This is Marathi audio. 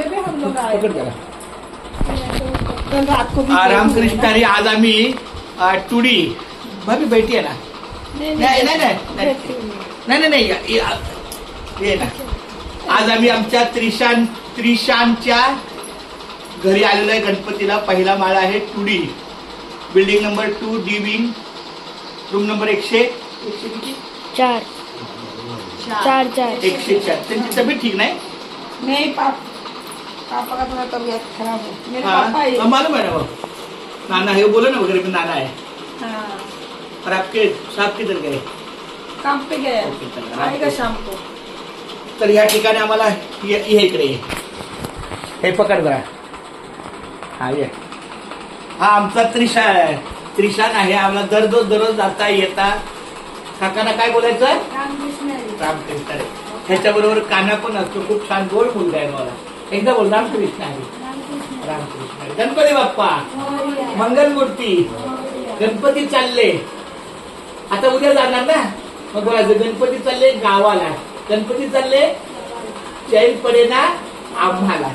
भी हम लोग आए। पकड़ करा कल रात को भी रामकृष्णारी आज आम्ही टुडी भाभी बैठी आहे ना नहीं नाही नाही नाही नाही नाही नाही ये ना आज आम्ही आमच्या त्रिशांच्या घरी आलेलो आहे गणपतीला पहिला माळा आहे टुडी building number 2 D wing room number 104 त्यांची तब्येत ठीक नाही नहीं पापा का थोड़ा तबीयत खराब है मेरे पापा हाँ मालूम है ना वो नाना है वो बोलो ना वगैरह में नाना है हाँ और आपके साहब किधर गए काम पे गए आएगा शाम को तर या ठिकाणी आम्हाला ये इकडे ये हे पकड बरा हा ये हा आमचा त्रिशान आहे आम्हाला दररोज जाता येता काकांना काय बोलायचं रामकृष्ण ह्याच्याबरोबर काना पण असतो खूप छान गोड मुलगा आहे मला एकदा बोल रामकृष्ण आहे रामकृष्ण गणपती बाप्पा मंगलमूर्ती गणपती चालले आता उद्या जाणार ना मग बोलायचं गणपती चालले गावाला गणपती चालले चैन पडे ना आम्हाला